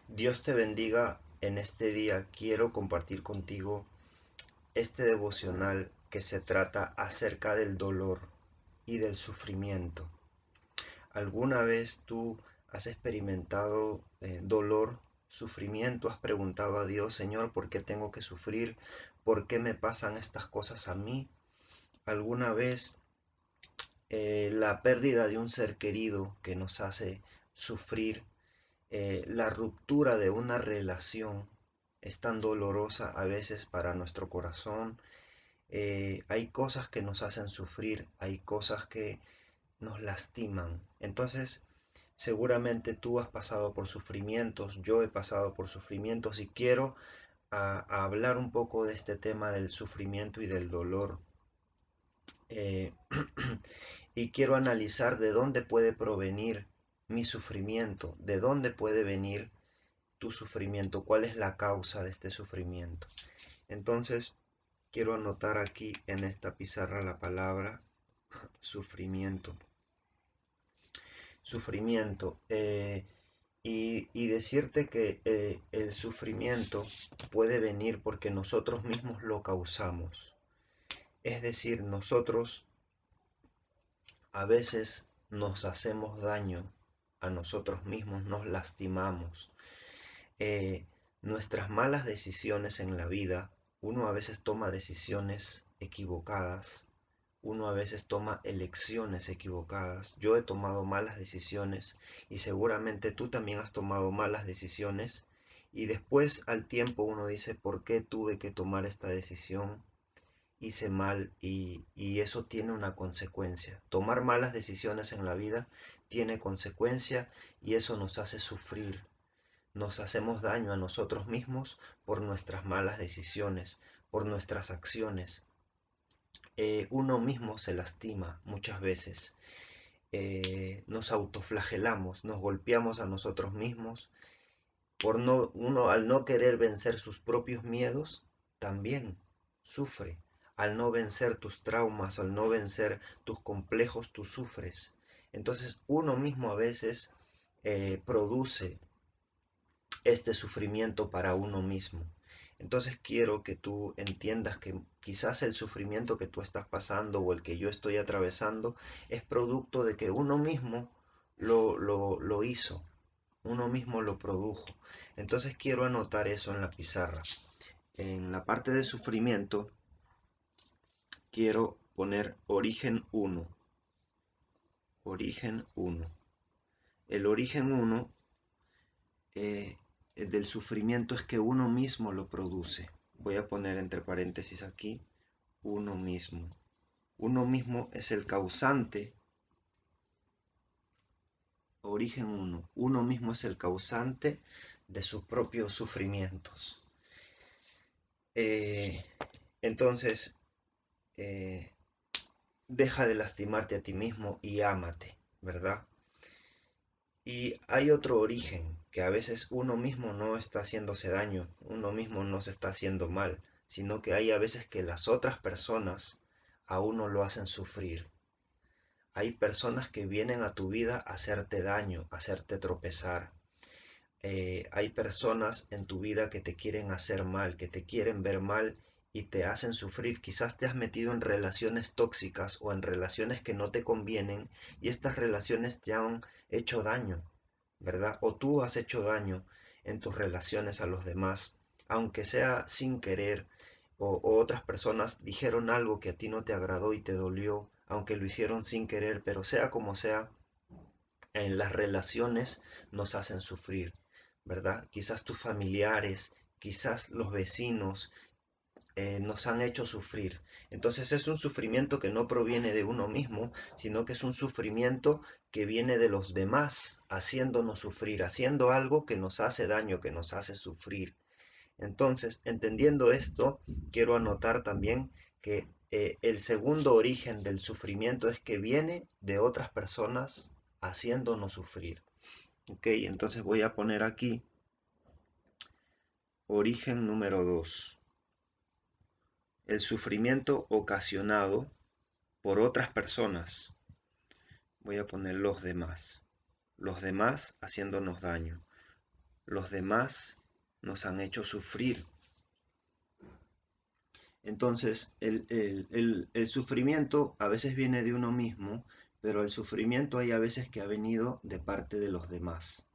Dios te bendiga en este día. Quiero compartir contigo este devocional que se trata acerca del dolor y del sufrimiento. ¿Alguna vez tú has experimentado dolor, sufrimiento? ¿Has preguntado a Dios, Señor, por qué tengo que sufrir? ¿Por qué me pasan estas cosas a mí? ¿Alguna vez la pérdida de un ser querido que nos hace sufrir? La ruptura de una relación es tan dolorosa a veces para nuestro corazón. Hay cosas que nos hacen sufrir, hay cosas que nos lastiman. Entonces, seguramente tú has pasado por sufrimientos, yo he pasado por sufrimientos y quiero a hablar un poco de este tema del sufrimiento y del dolor. Eh, y quiero analizar de dónde puede provenir mi sufrimiento, de dónde puede venir tu sufrimiento, cuál es la causa de este sufrimiento. Entonces, quiero anotar aquí en esta pizarra la palabra sufrimiento. Sufrimiento. Y decirte que el sufrimiento puede venir porque nosotros mismos lo causamos. Es decir, nosotros a veces nos hacemos daño a nosotros mismos, nos lastimamos. eh, Nuestras malas decisiones en la vida, uno a veces toma decisiones equivocadas, uno a veces toma elecciones equivocadas. Yo he tomado malas decisiones y seguramente tú también has tomado malas decisiones y después al tiempo uno dice, ¿por qué tuve que tomar esta decisión? Hice mal y eso tiene una consecuencia. Tomar malas decisiones en la vida tiene consecuencia y eso nos hace sufrir. Nos hacemos daño a nosotros mismos por nuestras malas decisiones, por nuestras acciones. Uno mismo se lastima muchas veces. Nos autoflagelamos, nos golpeamos a nosotros mismos. Uno al no querer vencer sus propios miedos, también sufre. Al no vencer tus traumas, al no vencer tus complejos, tú sufres. Entonces uno mismo a veces produce este sufrimiento para uno mismo. Entonces quiero que tú entiendas que quizás el sufrimiento que tú estás pasando o el que yo estoy atravesando es producto de que uno mismo lo hizo, uno mismo lo produjo. Entonces quiero anotar eso en la pizarra. En la parte de sufrimiento quiero poner origen uno. Origen uno. El origen uno del sufrimiento es que uno mismo lo produce. Voy a poner entre paréntesis aquí, uno mismo. Uno mismo es el causante, origen uno. Uno mismo es el causante de sus propios sufrimientos. Eh, entonces, eh, deja de lastimarte a ti mismo y ámate, ¿verdad? Y hay otro origen, que a veces uno mismo no está haciéndose daño, uno mismo no se está haciendo mal, sino que hay a veces que las otras personas a uno lo hacen sufrir. Hay personas que vienen a tu vida a hacerte daño, a hacerte tropezar. Hay personas en tu vida que te quieren hacer mal, que te quieren ver mal y te hacen sufrir. Quizás te has metido en relaciones tóxicas o en relaciones que no te convienen y estas relaciones te han hecho daño, ¿verdad? O tú has hecho daño en tus relaciones a los demás, aunque sea sin querer, o otras personas dijeron algo que a ti no te agradó y te dolió, aunque lo hicieron sin querer, pero sea como sea, en las relaciones nos hacen sufrir, ¿verdad? Quizás tus familiares, quizás los vecinos, nos han hecho sufrir. Entonces es un sufrimiento que no proviene de uno mismo, sino que es un sufrimiento que viene de los demás, haciéndonos sufrir, haciendo algo que nos hace daño, que nos hace sufrir. Entonces, entendiendo esto, quiero anotar también que el segundo origen del sufrimiento es que viene de otras personas haciéndonos sufrir. Ok, entonces voy a poner aquí origen número 2. El sufrimiento ocasionado por otras personas. Voy a poner los demás. Los demás haciéndonos daño. los demás nos han hecho sufrir. Entonces, el sufrimiento a veces viene de uno mismo, pero el sufrimiento hay a veces que ha venido de parte de los demás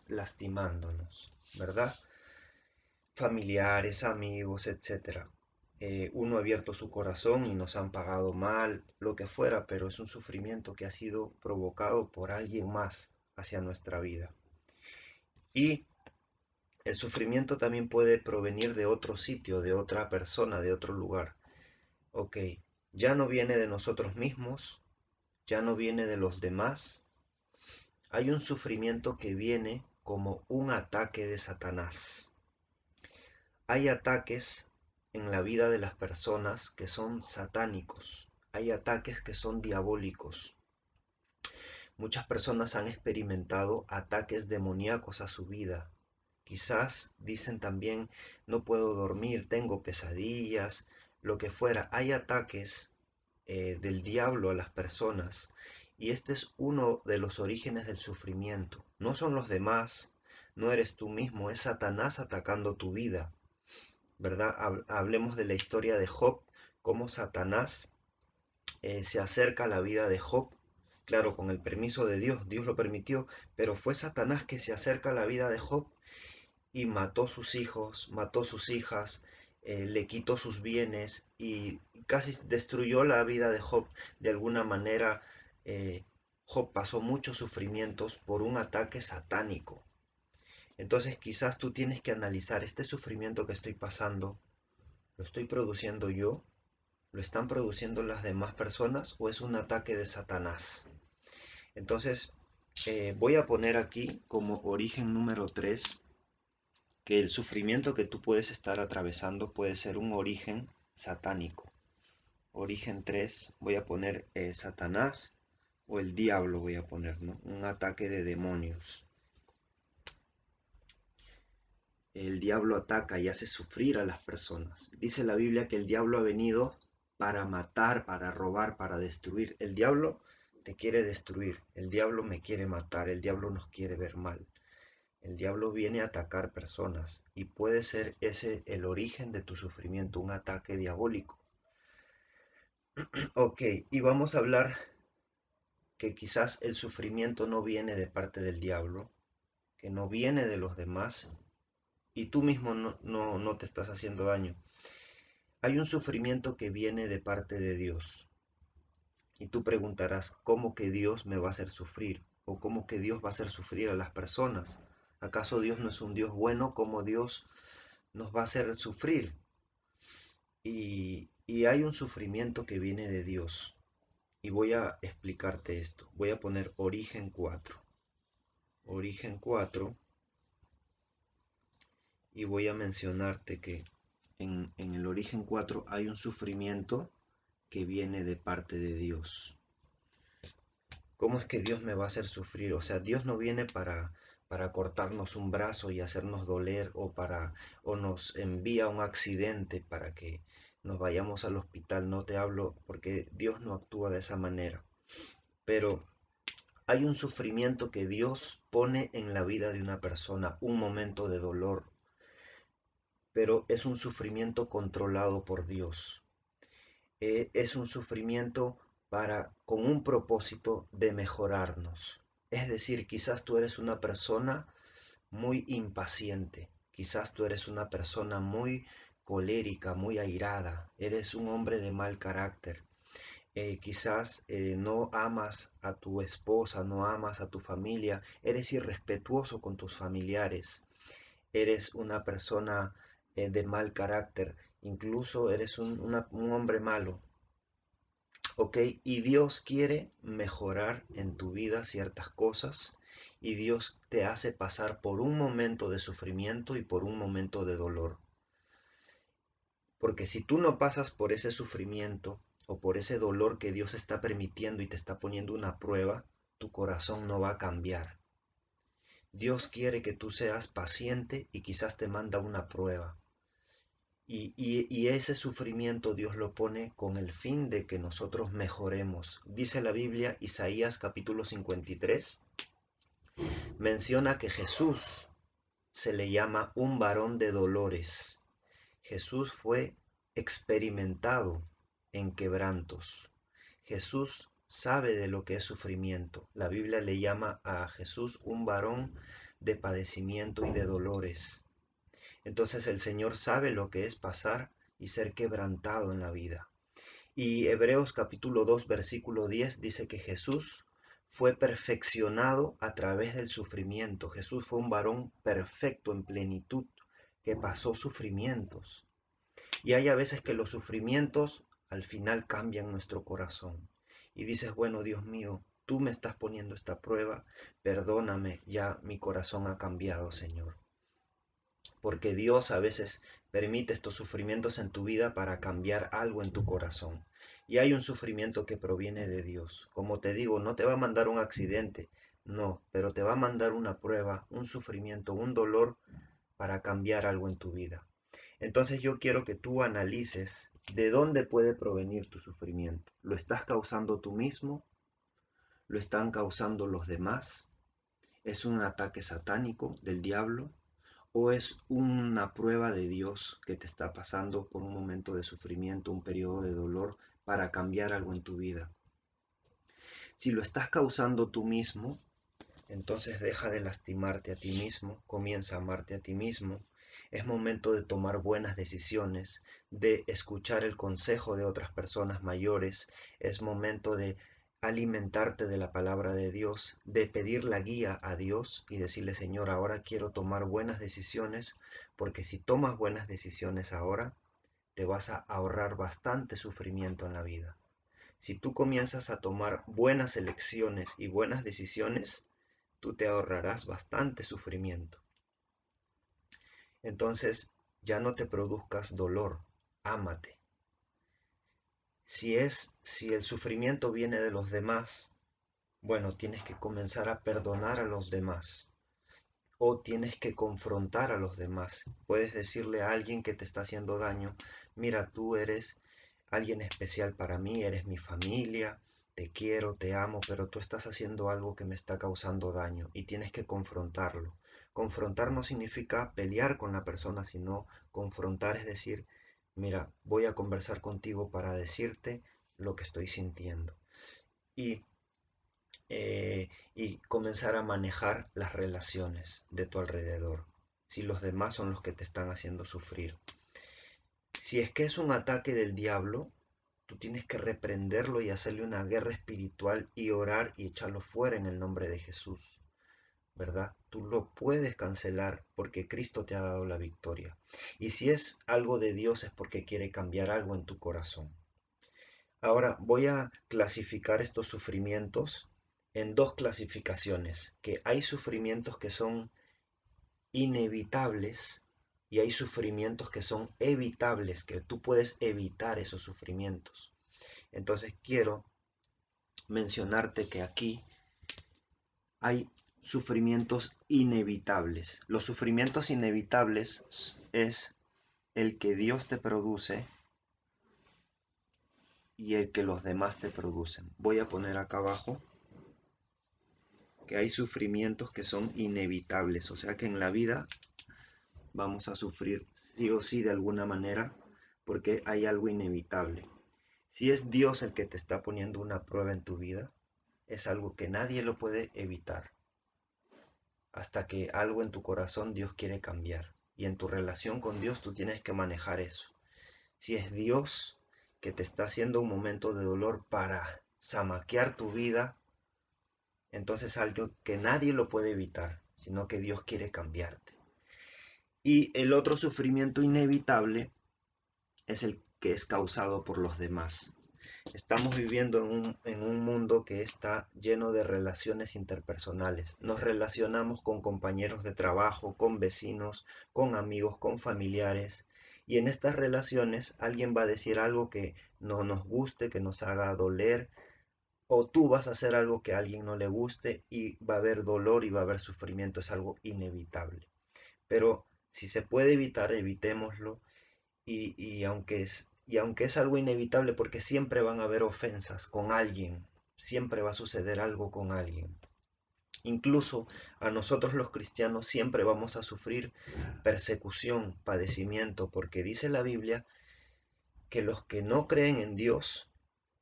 lastimándonos, ¿verdad? Familiares, amigos, etcétera. Uno ha abierto su corazón y nos han pagado mal, lo que fuera, pero es un sufrimiento que ha sido provocado por alguien más hacia nuestra vida. Y el sufrimiento también puede provenir de otro sitio, de otra persona, de otro lugar. Ok, ya no viene de nosotros mismos, ya no viene de los demás. Hay un sufrimiento que viene como un ataque de Satanás. Hay ataques en la vida de las personas que son satánicos. Hay ataques que son diabólicos. Muchas personas han experimentado ataques demoníacos a su vida. Quizás dicen también, no puedo dormir, tengo pesadillas, lo que fuera. Hay ataques del diablo a las personas. Y este es uno de los orígenes del sufrimiento. No son los demás, no eres tú mismo, es Satanás atacando tu vida. ¿Verdad? Hablemos de la historia de Job, cómo Satanás se acerca a la vida de Job, claro, con el permiso de Dios, Dios lo permitió, pero fue Satanás que se acerca a la vida de Job y mató sus hijos, mató sus hijas, le quitó sus bienes y casi destruyó la vida de Job. De alguna manera, Job pasó muchos sufrimientos por un ataque satánico. Entonces quizás tú tienes que analizar este sufrimiento que estoy pasando. ¿Lo estoy produciendo yo? ¿Lo están produciendo las demás personas o es un ataque de Satanás? Entonces, voy a poner aquí como origen número 3 que el sufrimiento que tú puedes estar atravesando puede ser un origen satánico. Origen 3, voy a poner Satanás o el diablo, voy a poner, ¿no? Un ataque de demonios. El diablo ataca y hace sufrir a las personas. Dice la Biblia que el diablo ha venido para matar, para robar, para destruir. El diablo te quiere destruir, el diablo me quiere matar, el diablo nos quiere ver mal. El diablo viene a atacar personas y puede ser ese el origen de tu sufrimiento, un ataque diabólico. Ok, y vamos a hablar que quizás el sufrimiento no viene de parte del diablo, que no viene de los demás y tú mismo no te estás haciendo daño. Hay un sufrimiento que viene de parte de Dios. Y tú preguntarás, ¿cómo que Dios me va a hacer sufrir? ¿O cómo que Dios va a hacer sufrir a las personas? ¿Acaso Dios no es un Dios bueno? ¿Cómo Dios nos va a hacer sufrir? Y hay un sufrimiento que viene de Dios. Y voy a explicarte esto. Voy a poner origen 4. Origen 4. Y voy a mencionarte que en el origen 4 hay un sufrimiento que viene de parte de Dios. ¿Cómo es que Dios me va a hacer sufrir? O sea, Dios no viene para cortarnos un brazo y hacernos doler o nos envía un accidente para que nos vayamos al hospital. No te hablo porque Dios no actúa de esa manera. Pero hay un sufrimiento que Dios pone en la vida de una persona, un momento de dolor, pero es un sufrimiento controlado por Dios. Es un sufrimiento con un propósito de mejorarnos. Es decir, quizás tú eres una persona muy impaciente, quizás tú eres una persona muy colérica, muy airada, eres un hombre de mal carácter. Quizás no amas a tu esposa, no amas a tu familia, eres irrespetuoso con tus familiares, eres una persona de mal carácter, incluso eres un hombre malo. ¿Ok? Y Dios quiere mejorar en tu vida ciertas cosas y Dios te hace pasar por un momento de sufrimiento y por un momento de dolor. Porque si tú no pasas por ese sufrimiento o por ese dolor que Dios está permitiendo y te está poniendo una prueba, tu corazón no va a cambiar. Dios quiere que tú seas paciente y quizás te manda una prueba. Y ese sufrimiento Dios lo pone con el fin de que nosotros mejoremos. Dice la Biblia, Isaías capítulo 53, menciona que Jesús se le llama un varón de dolores. Jesús fue experimentado en quebrantos. Jesús sabe de lo que es sufrimiento. La Biblia le llama a Jesús un varón de padecimiento y de dolores. Entonces el Señor sabe lo que es pasar y ser quebrantado en la vida. Y Hebreos capítulo 2 versículo 10 dice que Jesús fue perfeccionado a través del sufrimiento. Jesús fue un varón perfecto en plenitud que pasó sufrimientos. Y hay a veces que los sufrimientos al final cambian nuestro corazón. Y dices, bueno, Dios mío, tú me estás poniendo esta prueba, perdóname, ya mi corazón ha cambiado, Señor. Porque Dios a veces permite estos sufrimientos en tu vida para cambiar algo en tu corazón. Y hay un sufrimiento que proviene de Dios. Como te digo, no te va a mandar un accidente, no, pero te va a mandar una prueba, un sufrimiento, un dolor para cambiar algo en tu vida. Entonces yo quiero que tú analices de dónde puede provenir tu sufrimiento. ¿Lo estás causando tú mismo? ¿Lo están causando los demás? ¿Es un ataque satánico del diablo? ¿O es una prueba de Dios que te está pasando por un momento de sufrimiento, un periodo de dolor para cambiar algo en tu vida? Si lo estás causando tú mismo, entonces deja de lastimarte a ti mismo, comienza a amarte a ti mismo. Es momento de tomar buenas decisiones, de escuchar el consejo de otras personas mayores. Es momento de alimentarte de la palabra de Dios, de pedir la guía a Dios y decirle, Señor, ahora quiero tomar buenas decisiones, porque si tomas buenas decisiones ahora, te vas a ahorrar bastante sufrimiento en la vida. Si tú comienzas a tomar buenas elecciones y buenas decisiones, tú te ahorrarás bastante sufrimiento. Entonces, ya no te produzcas dolor, ámate. Si el sufrimiento viene de los demás, bueno, tienes que comenzar a perdonar a los demás o tienes que confrontar a los demás. Puedes decirle a alguien que te está haciendo daño, mira, tú eres alguien especial para mí, eres mi familia, te quiero, te amo, pero tú estás haciendo algo que me está causando daño y tienes que confrontarlo. Confrontar no significa pelear con la persona, sino confrontar es decir, mira, voy a conversar contigo para decirte lo que estoy sintiendo. Y y comenzar a manejar las relaciones de tu alrededor, si los demás son los que te están haciendo sufrir. Si es que es un ataque del diablo, tú tienes que reprenderlo y hacerle una guerra espiritual y orar y echarlo fuera en el nombre de Jesús, ¿verdad? Tú lo puedes cancelar porque Cristo te ha dado la victoria. Y si es algo de Dios es porque quiere cambiar algo en tu corazón. Ahora voy a clasificar estos sufrimientos en dos clasificaciones, que hay sufrimientos que son inevitables y hay sufrimientos que son evitables, que tú puedes evitar esos sufrimientos. Entonces quiero mencionarte que aquí hay sufrimientos inevitables. Los sufrimientos inevitables es el que Dios te produce y el que los demás te producen. Voy a poner acá abajo que hay sufrimientos que son inevitables, o sea que en la vida vamos a sufrir sí o sí de alguna manera porque hay algo inevitable. Si es Dios el que te está poniendo una prueba en tu vida, es algo que nadie lo puede evitar. Hasta que algo en tu corazón Dios quiere cambiar. Y en tu relación con Dios tú tienes que manejar eso. Si es Dios que te está haciendo un momento de dolor para zamaquear tu vida, entonces algo que nadie lo puede evitar, sino que Dios quiere cambiarte. Y el otro sufrimiento inevitable es el que es causado por los demás. Estamos viviendo en un mundo que está lleno de relaciones interpersonales. Nos relacionamos con compañeros de trabajo, con vecinos, con amigos, con familiares. Y en estas relaciones alguien va a decir algo que no nos guste, que nos haga doler, o tú vas a hacer algo que a alguien no le guste y va a haber dolor y va a haber sufrimiento. Es algo inevitable. Pero si se puede evitar, evitémoslo y aunque es algo inevitable porque siempre van a haber ofensas con alguien, siempre va a suceder algo con alguien. Incluso a nosotros los cristianos siempre vamos a sufrir persecución, padecimiento, porque dice la Biblia que los que no creen en Dios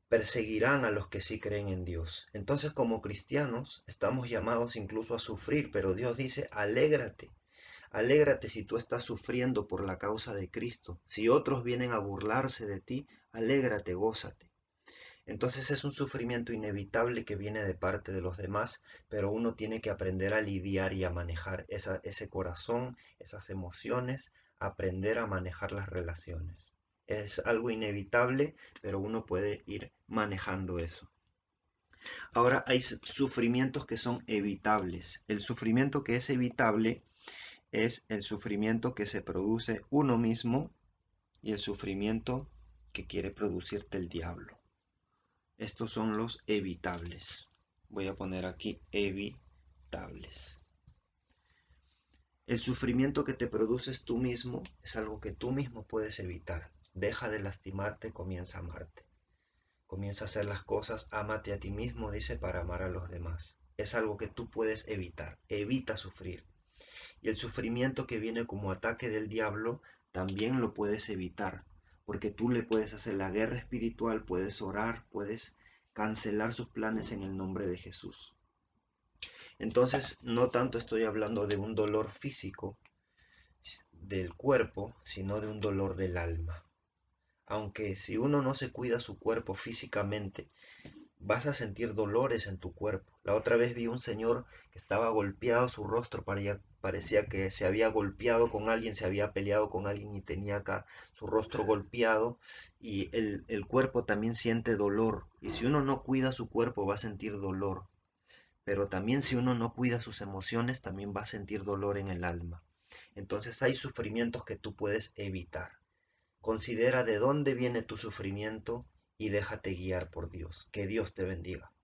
perseguirán a los que sí creen en Dios. Entonces, como cristianos, estamos llamados incluso a sufrir, pero Dios dice, alégrate, alégrate si tú estás sufriendo por la causa de Cristo. Si otros vienen a burlarse de ti, alégrate, gózate. Entonces es un sufrimiento inevitable que viene de parte de los demás, pero uno tiene que aprender a lidiar y a manejar ese corazón, esas emociones, aprender a manejar las relaciones. Es algo inevitable, pero uno puede ir manejando eso. Ahora hay sufrimientos que son evitables. El sufrimiento que es evitable es el sufrimiento que se produce uno mismo y el sufrimiento que quiere producirte el diablo. Estos son los evitables. Voy a poner aquí evitables. El sufrimiento que te produces tú mismo es algo que tú mismo puedes evitar. Deja de lastimarte, comienza a amarte. Comienza a hacer las cosas, ámate a ti mismo, dice, para amar a los demás. Es algo que tú puedes evitar. Evita sufrir. Y el sufrimiento que viene como ataque del diablo también lo puedes evitar, porque tú le puedes hacer la guerra espiritual, puedes orar, puedes cancelar sus planes en el nombre de Jesús. Entonces, no tanto estoy hablando de un dolor físico del cuerpo, sino de un dolor del alma. Aunque si uno no se cuida su cuerpo físicamente, vas a sentir dolores en tu cuerpo. La otra vez vi un señor que estaba golpeado, su rostro parecía que se había golpeado con alguien, se había peleado con alguien y tenía acá su rostro golpeado y el cuerpo también siente dolor. Y si uno no cuida su cuerpo va a sentir dolor. Pero también si uno no cuida sus emociones, también va a sentir dolor en el alma. Entonces hay sufrimientos que tú puedes evitar. Considera de dónde viene tu sufrimiento y déjate guiar por Dios. Que Dios te bendiga.